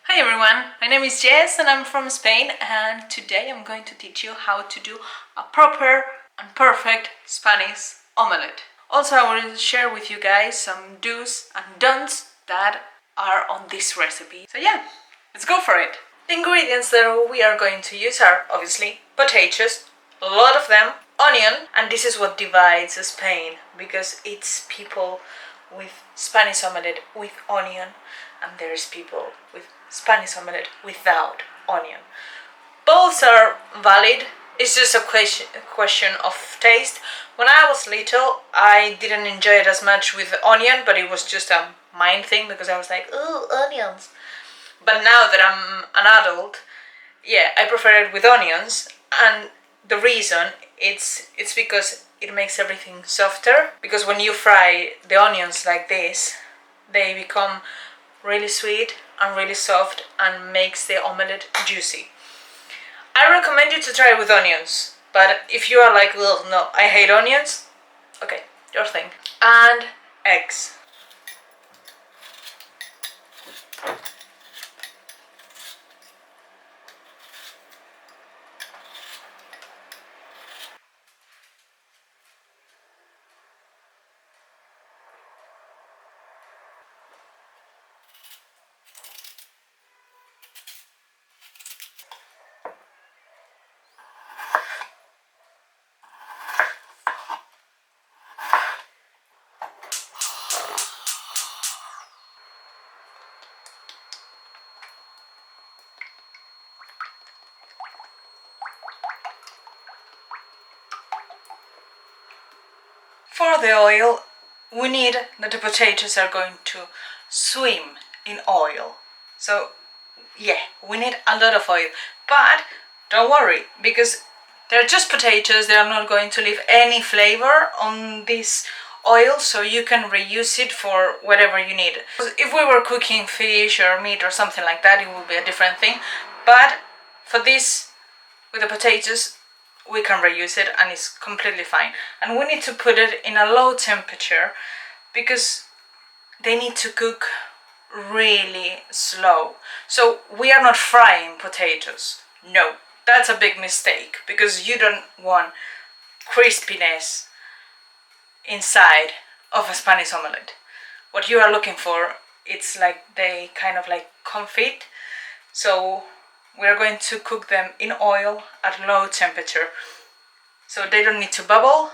Hi everyone, my name is Jess and I'm from Spain, and today I'm going to teach you how to do a proper and perfect Spanish omelette. Also, I will share with you guys some do's and don'ts that are on this recipe. So yeah, let's go for it. The ingredients that we are going to use are obviously potatoes, a lot of them, onion, and this is what divides Spain because it's people with Spanish omelette with onion and there's people with Spanish omelette without onion. Both are valid. It's just a question of taste. When I was little, I didn't enjoy it as much with onion, but it was just a mind thing because I was like, ooh, onions. But now that I'm an adult, yeah, I prefer it with onions, and the reason it's because it makes everything softer. Because when you fry the onions like this, they become really sweet and really soft and makes the omelette juicy. I recommend you to try it with onions, but if you are like, well, no, I hate onions, okay, your thing. And eggs. For the oil, we need that the potatoes are going to swim in oil. So yeah, we need a lot of oil, but don't worry because they're just potatoes. They are not going to leave any flavor on this oil, so you can reuse it for whatever you need. If we were cooking fish or meat or something like that, it would be a different thing, but for this, with the potatoes, we can reuse it and it's completely fine. And we need to put it in a low temperature because they need to cook really slow. So we are not frying potatoes. No, that's a big mistake because you don't want crispiness inside of a Spanish omelette. What you are looking for, it's like they kind of like confit. So we are going to cook them in oil at low temperature. So they don't need to bubble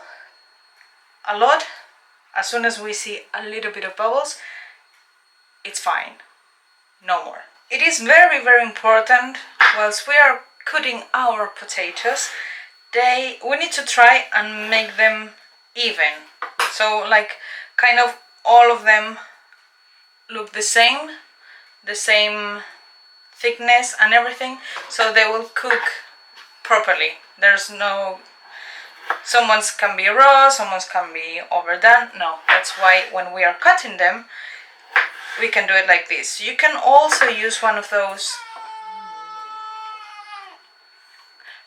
a lot. As soon as we see a little bit of bubbles, it's fine. No more. It is very, very important whilst we are cutting our potatoes, we need to try and make them even. So like kind of all of them look the same thickness and everything, so they will cook properly. There's no, some ones can be raw, some ones can be overdone. No, that's why when we are cutting them, we can do it like this. You can also use one of those.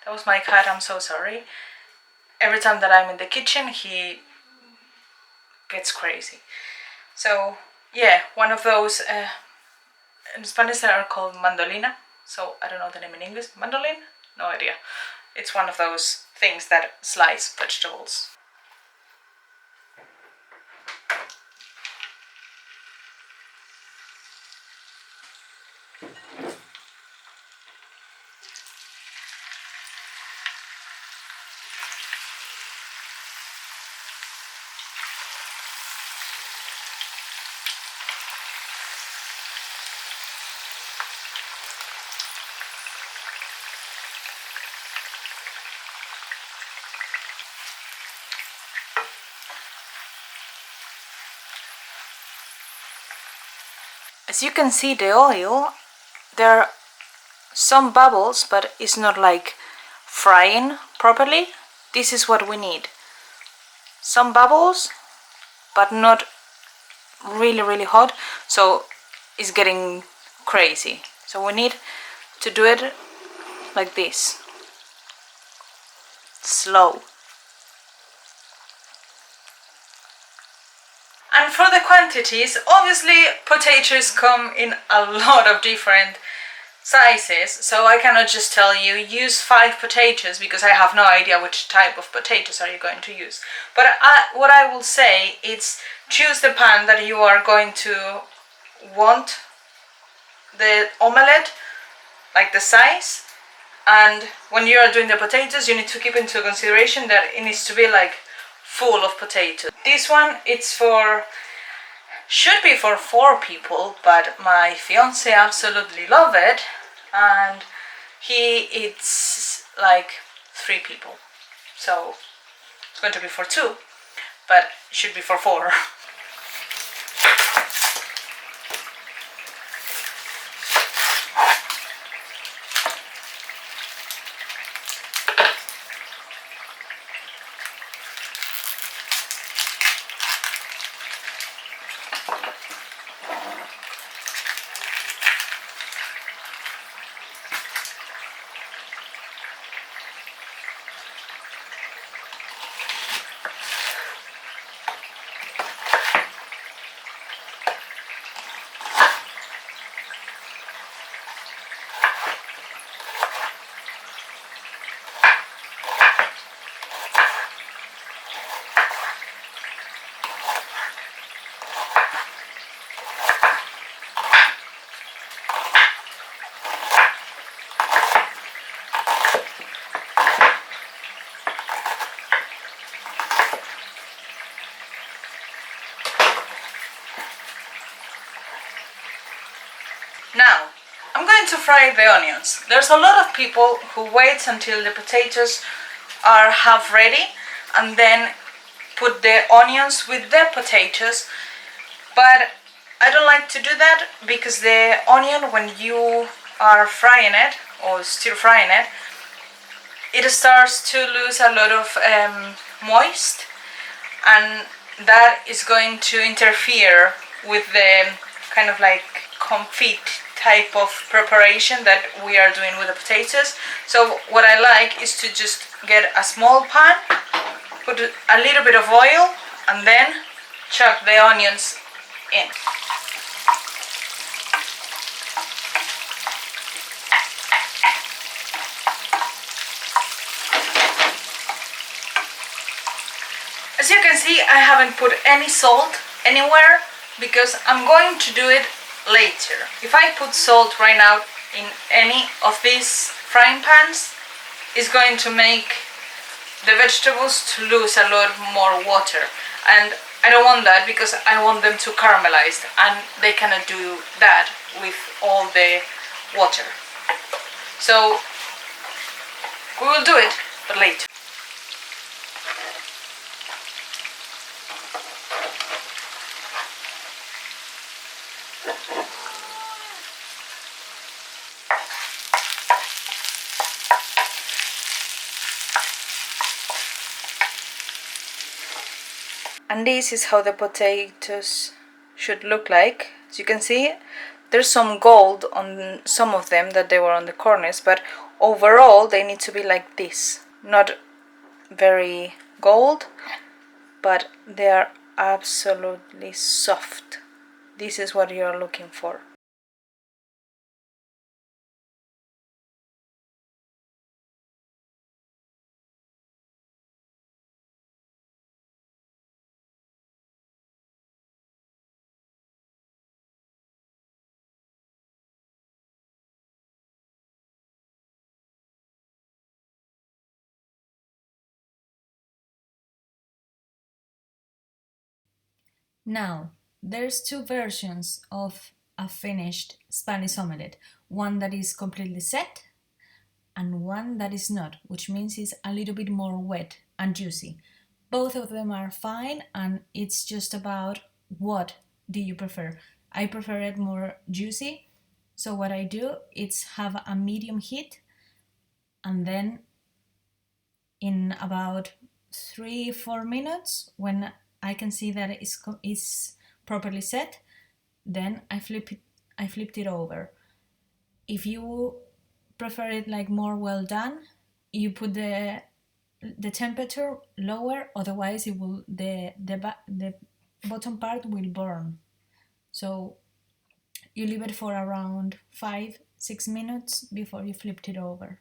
That was my cat, I'm so sorry. Every time that I'm in the kitchen, he gets crazy. So yeah, one of those, in Spanish they are called mandolina. So I don't know the name in English. Mandolin? No idea. It's one of those things that slice vegetables. As you can see, the oil, there are some bubbles, but it's not like frying properly. This is what we need. Some bubbles, but not really, really hot, so it's getting crazy. So we need to do it like this. Slow. And for the quantities, obviously potatoes come in a lot of different sizes, so I cannot just tell you use 5 potatoes because I have no idea which type of potatoes are you going to use. But what I will say is choose the pan that you are going to want the omelette, like the size, and when you are doing the potatoes you need to keep into consideration that it needs to be like full of potatoes. This one should be for 4 people, but my fiance absolutely love it and he eats like 3 people, so it's going to be for 2, but it should be for 4. Now, I'm going to fry the onions. There's a lot of people who wait until the potatoes are half ready and then put the onions with the potatoes, but I don't like to do that because the onion, when you are frying it or stir frying it, it starts to lose a lot of moist, and that is going to interfere with the kind of like confit type of preparation that we are doing with the potatoes. So what I like is to just get a small pan, put a little bit of oil, and then chuck the onions in. As you can see, I haven't put any salt anywhere because I'm going to do it later. If I put salt right now in any of these frying pans, it's going to make the vegetables to lose a lot more water, and I don't want that because I want them to caramelize, and they cannot do that with all the water. So we will do it, but later. And this is how the potatoes should look like. As you can see, there's some gold on some of them that they were on the corners, but overall they need to be like this. Not very gold, but they are absolutely soft. This is what you're looking for. Now, there's 2 versions of a finished Spanish omelette. One that is completely set and one that is not, which means it's a little bit more wet and juicy. Both of them are fine, and it's just about what do you prefer. I prefer it more juicy, so what I do is have a medium heat, and then in about 3-4 minutes, when I can see that it's properly set, then I flipped it over. If you prefer it like more well done, you put the temperature lower, otherwise it will the bottom part will burn. So you leave it for around 6 minutes before you flipped it over.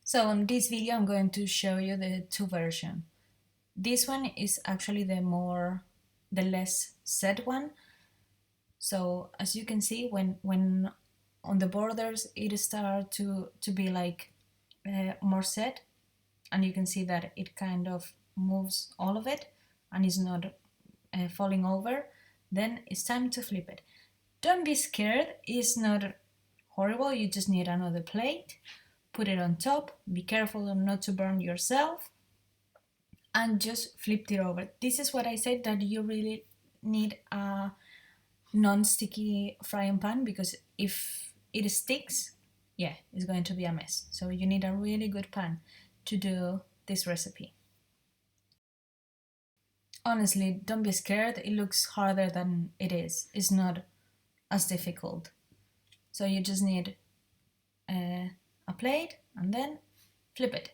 So in this video I'm going to show you the two versions. This one is actually the less set one. So as you can see, when on the borders it starts to be like more set, and you can see that it kind of moves all of it and is not falling over, then it's time to flip it. Don't be scared, it's not horrible, you just need another plate, put it on top, be careful not to burn yourself, and just flip it over. This is what I said, that you really need a non-sticky frying pan, because if it sticks, yeah, it's going to be a mess. So you need a really good pan to do this recipe. Honestly, don't be scared, it looks harder than it is. It's not as difficult. So you just need a plate and then flip it.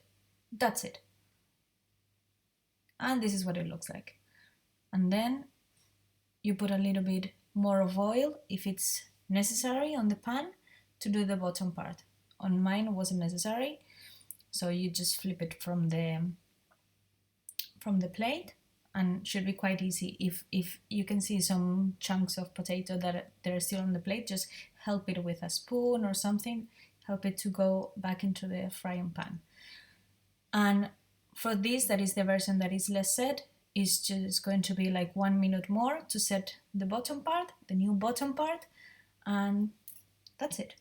That's it. And this is what it looks like. And then you put a little bit more of oil if it's necessary on the pan to do the bottom part. On mine it wasn't necessary, so you just flip it from the plate, and should be quite easy. If you can see some chunks of potato that they're still on the plate, just help it with a spoon or something, help it to go back into the frying pan. And for this, that is the version that is less set, is just going to be like 1 minute more to set the bottom part, the new bottom part, and that's it.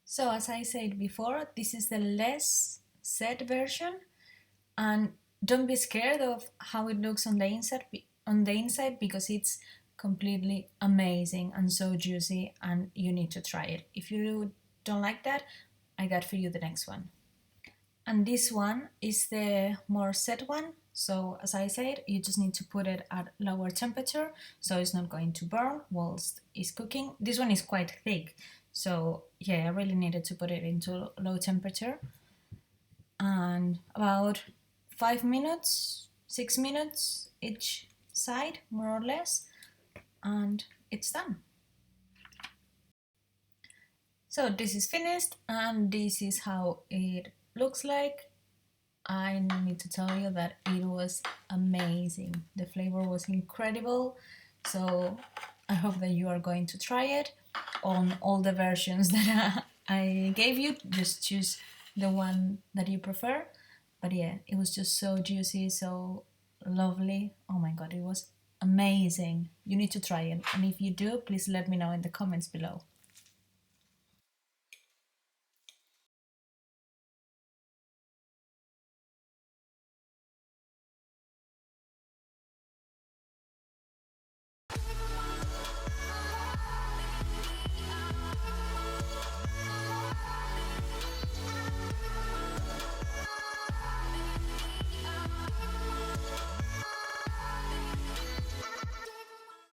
So as I said before, this is the less set version, and don't be scared of how it looks on the inside, because it's completely amazing and so juicy, and you need to try it. If you don't like that, I got for you the next one. And this one is the more set one. So as I said, you just need to put it at lower temperature so it's not going to burn whilst it's cooking. This one is quite thick, so yeah, I really needed to put it into low temperature. And about 5 minutes, 6 minutes each side, more or less, and it's done. So this is finished, and this is how it looks like. I need to tell you that it was amazing. The flavor was incredible. So I hope that you are going to try it on all the versions that I gave you. Just choose the one that you prefer. But yeah, it was just so juicy, so lovely. Oh my god, it was amazing. You need to try it. And if you do, please let me know in the comments below.